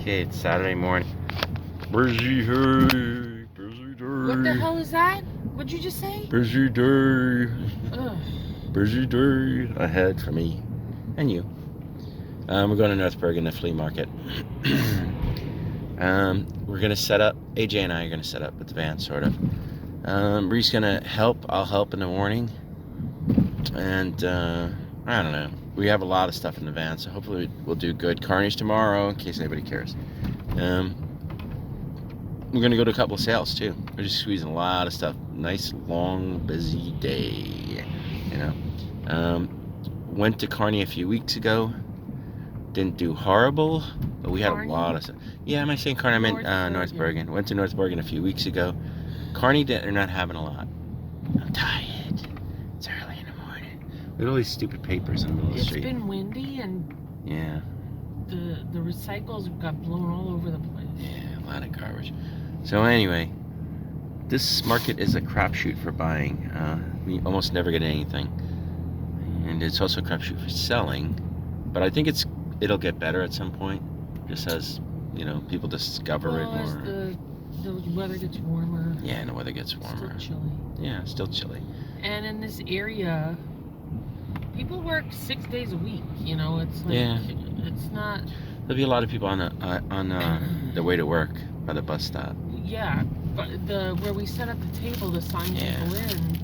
Okay, it's Saturday morning. Busy day, busy day. What the hell is that? What'd you just say? Busy day. Ugh. Busy day ahead for me and you. We're going to North Bergen, the flea market. We're gonna set up. AJ and I are gonna set up with the van, sort of. Ree's gonna help. I'll help in the morning. And I don't know. We have a lot of stuff in the van, so hopefully we'll do good. Carnage tomorrow, in case anybody cares. We're gonna go to a couple of sales too. We're just squeezing a lot of stuff. Nice, long, busy day. You know. Went to Carney a few weeks ago. Didn't do horrible, but we had a lot of stuff. Yeah, am I saying Carney? I meant North Bergen. Went to North Bergen a few weeks ago. Carney, they're not having a lot. I'm tired. It's early in the morning. We have all these stupid papers in the middle of the street. It's been windy and yeah, the recycles got blown all over the place. Yeah, a lot of garbage. So anyway, this market is a crapshoot for buying. We almost never get anything, and it's also a crapshoot for selling. But I think it'll get better at some point, just as people discover it more. As the weather gets warmer. Yeah, and the weather gets warmer. Still chilly. Yeah, still chilly. And in this area, people work 6 days a week. It's like it's not. There'll be a lot of people on the way to work by the bus stop. Yeah, but where we set up the table to sign people in,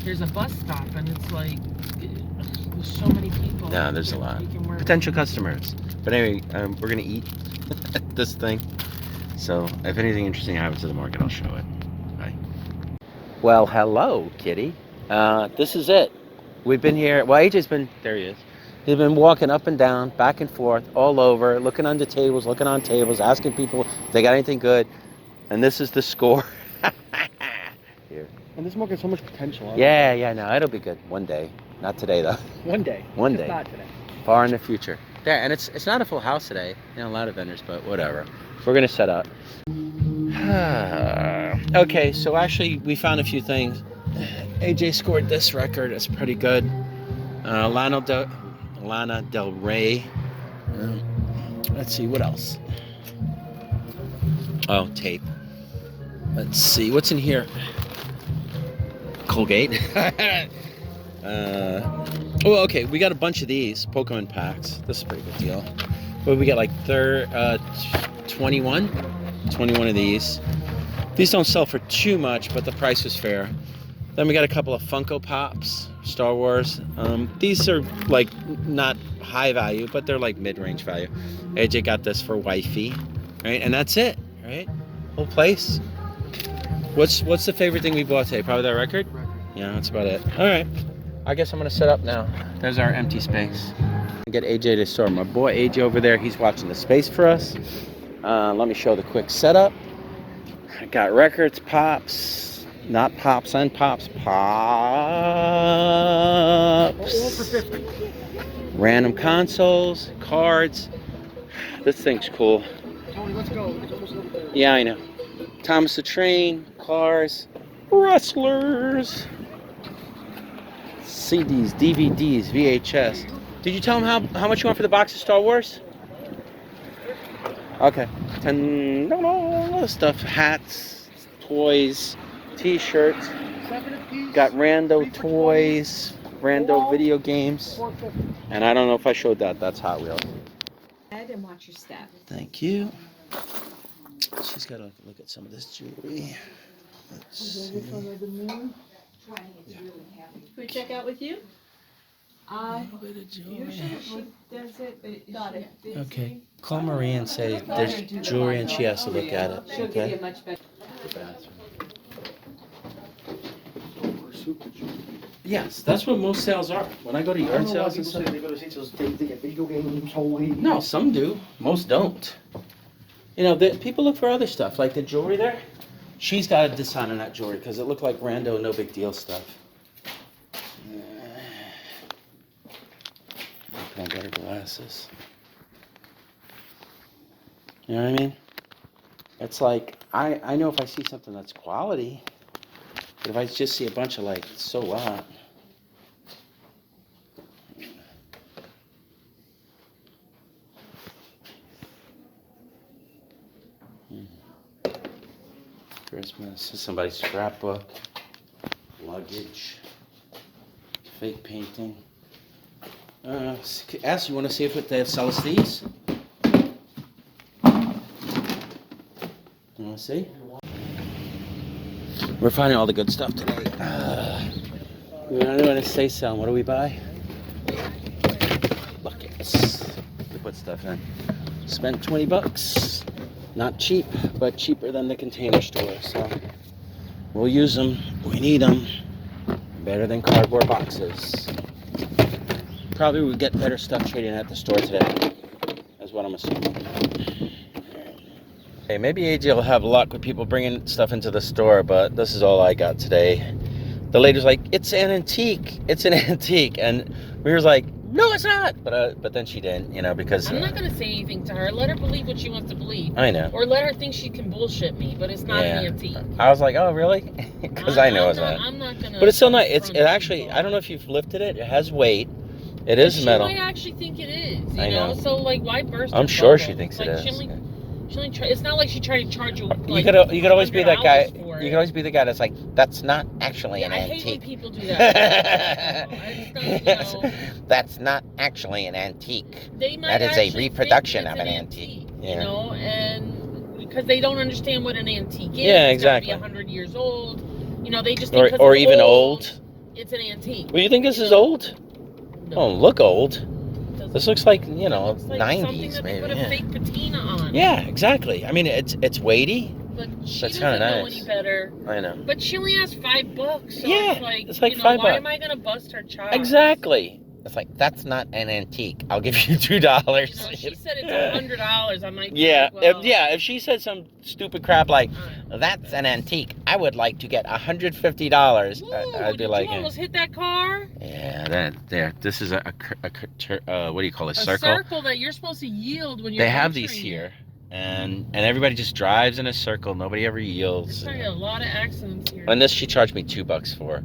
there's a bus stop, and it's like there's so many people. Yeah, there's a lot. Potential customers. But anyway, we're gonna eat this thing. So if anything interesting happens to the market, I'll show it. Bye. Well, hello, kitty. This is it. We've been here. Well, AJ's been there. He is. He's been walking up and down, back and forth, all over, looking under tables, looking on tables, asking people if they got anything good. And this is the score. Here. And this market has so much potential. Yeah, no, it'll be good one day. Not today though. One day. One day. Not today. Far in the future. There, and it's not a full house today. A lot of vendors, but whatever. We're gonna set up. Okay, so actually we found a few things. AJ scored this record. It's pretty good. Lana Del Rey. Let's see what else. Oh, tape. Let's see what's in here. Colgate. Oh, okay. We got a bunch of these Pokemon packs. This is a pretty good deal. What we got? Like 21 of these. These don't sell for too much, but the price was fair. Then we got a couple of Funko Pops, Star Wars. These are like not high value, but they're like mid-range value. AJ got this for wifey, right? And that's it, right? Whole place. What's the favorite thing we bought today? Probably that record? Yeah, that's about it. All right. I guess I'm gonna set up now. There's our empty space. Get AJ to store. My boy AJ over there, he's watching the space for us. Let me show the quick setup. I got records, pops, not pops and pops, pops. All for 50. Random consoles, cards. This thing's cool. Tony, let's go. Yeah, I know. Thomas the Train, cars, wrestlers, CDs, DVDs, VHS. Did you tell him how much you want for the box of Star Wars? Okay. 10 stuff, hats, toys, t-shirts. Got rando toys, rando video games. And I don't know if I showed that. That's Hot Wheels. And watch your step. Thank you. She's got to look at some of this jewelry. Let's see. Can we check out with you? Usually she does it, but got it. Okay. Call Marie and say there's jewelry and she has to look at it. She'll give you a much better. Yes, that's what most sales are. When I go to yard sales and stuff. They go to sales, they get video games, wholly. No, some do. Most don't. People look for other stuff, like the jewelry there. She's got to decide on that jewelry because it looked like rando, no big deal stuff. Can I get her glasses? You know what I mean? It's like, I know if I see something that's quality, but if I just see a bunch of like, so what? Christmas. This is somebody's scrapbook. Luggage. Fake painting. Ask, you want to see if they sell us these? You want to see? We're finding all the good stuff today. We don't want to say some. What do we buy? Buckets. We put stuff in. Spent $20. Not cheap, but cheaper than the Container Store. So we'll use them. We need them. Better than cardboard boxes. Probably would get better stuff trading at the store today. That's what I'm assuming. Hey, maybe AJ will have luck with people bringing stuff into the store, but this is all I got today. The lady was like, "It's an antique. It's an antique," and we were like, "No, it's not." But then she didn't, you know, because I'm not gonna say anything to her. Let her believe what she wants to believe. I know. Or let her think she can bullshit me, but it's not an antique. I was like, "Oh, really?" Because I know it's not. I'm not gonna. But it's still not. It actually. I don't know if you've lifted it. It has weight. It is metal. She might actually think it is. You I know. So like, why burst? I'm her sure bubble? she thinks like, it is. She only it's not like she tried to charge you. Like, you could always be that guy. $100 You could always be the guy that's like, "That's not actually an I antique." hate when people do that. It's not, you know, That's not actually an antique. they might That is a actually reproduction think of it's an antique. Yeah. You know, and because they don't understand what an antique is. Yeah, it's gotta exactly. Be 100 years old. You know, they just think Or it's even old. It's an antique. Well, you think this is old? No. Oh, look old. Doesn't- This looks like, you it know, looks like 90s something that maybe. They put a fake patina on. Yeah, exactly. I mean, it's weighty. But she That's doesn't kinda know nice. any better. I know. But she only has $5. So Yeah, it's like you know, $5. Why $5. am I gonna bust her child? Exactly. It's like, that's not an antique. I'll give you $2. You know, she said it's $100. I might. Yeah, Well, if she said some stupid crap like, alright. "That's an antique. I would like to get $150." Woo, I'd be did like, you almost hit that car? yeah, there. This is a what do you call it? A Circle. circle that you're supposed to yield when you're. They have these entering here, and everybody just drives in a circle. Nobody ever There's yields. probably a lot of accidents here. And this she charged me $2 for.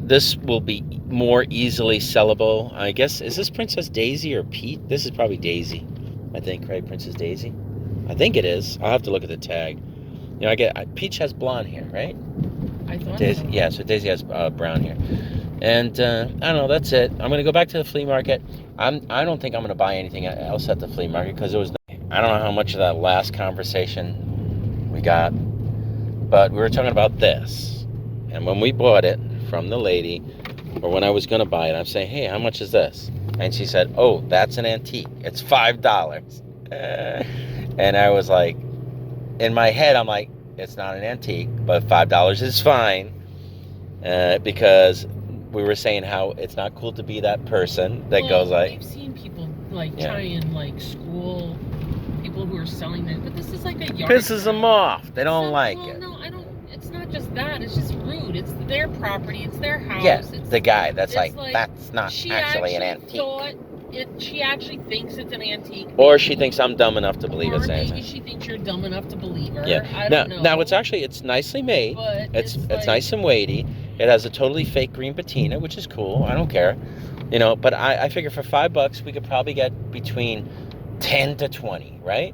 This will be more easily sellable. I guess, is this Princess Daisy or Pete? This is probably Daisy, I think, right? Princess Daisy? I think it is. I'll have to look at the tag. You know, Peach has blonde hair, right? I thought Daisy, so. yeah, so Daisy has brown hair. And I don't know, that's it. I'm going to go back to the flea market. I don't think I'm going to buy anything else at the flea market because I don't know how much of that last conversation we got, but we were talking about this. And when we bought it from the lady, or when I was going to buy it, I'm saying, "Hey, how much is this?" And she said, "Oh, that's an antique. It's $5. And I was like, in my head, I'm like, it's not an antique, but $5 is fine. Because we were saying how it's not cool to be that person that goes like... I've seen people like try and like school people who are selling it, but this is like a yard. Pisses them off. They don't like well, it. No, I don't. It's not just that. It's just rude. It's their property. It's their house. Yeah, It's, the guy that's it's like, that's not she actually an antique. Thought she actually thinks it's an antique. Or she thinks I'm dumb enough to believe or it's an maybe antique. she thinks you're dumb enough to believe her. Yeah. I don't know. Now it's nicely made. But It's like, nice and weighty. It has a totally fake green patina, which is cool. I don't care. You know, but I figure for $5 we could probably get between 10 to 20, right?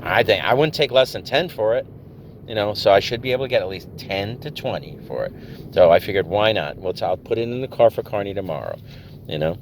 I think I wouldn't take less than 10 for it. You know, so I should be able to get at least 10 to 20 for it. So I figured, why not? Well, I'll put it in the car for Carney tomorrow, you know.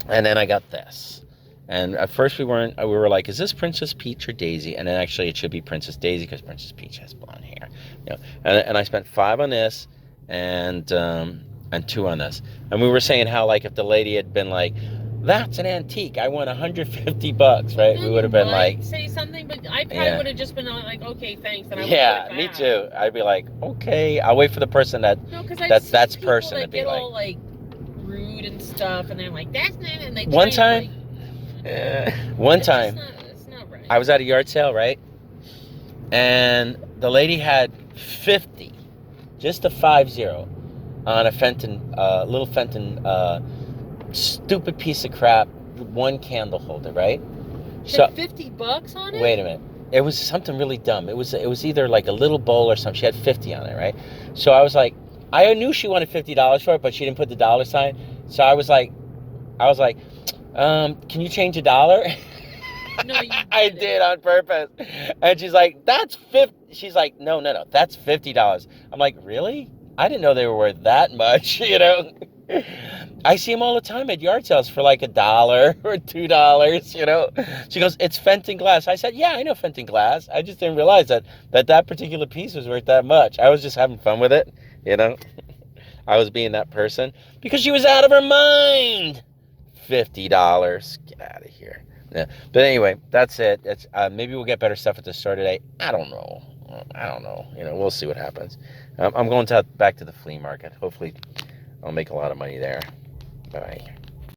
And then I got this. And at first we were like, is this Princess Peach or Daisy? And then actually it should be Princess Daisy because Princess Peach has blonde hair. You know, and I spent $5 on this and $2 on this. And we were saying how, like, if the lady had been like, that's an antique, I want $150, right? We would have been like, say something, but I probably would have just been like, okay, thanks. And I yeah, me too. I'd be like, okay, I'll wait for the person that's person to be get like, all like rude and stuff, and they're like, that's not, and they one try time, and, one it's time, it's not right. I was at a yard sale, right? And the lady had 50, just a 50 on a Fenton, little Fenton, stupid piece of crap, one candle holder, right? She had $50 on it? Wait a minute. It was something really dumb. It was either like a little bowl or something. She had 50 on it, right? So I was like, I knew she wanted $50 for it, but she didn't put the dollar sign. So I was like, can you change $1? No, you I did. did on purpose. And she's like, that's 50. She's like, no, that's $50. I'm like, really? I didn't know they were worth that much, you know? I see them all the time at yard sales for like $1 or $2, you know? She goes, it's Fenton glass. I said, yeah, I know Fenton glass. I just didn't realize that particular piece was worth that much. I was just having fun with it, you know? I was being that person because she was out of her mind. $50. Get out of here. Yeah. But anyway, that's it. It's maybe we'll get better stuff at the store today. I don't know. You know, we'll see what happens. I'm going back to the flea market. Hopefully, I'll make a lot of money there. Bye.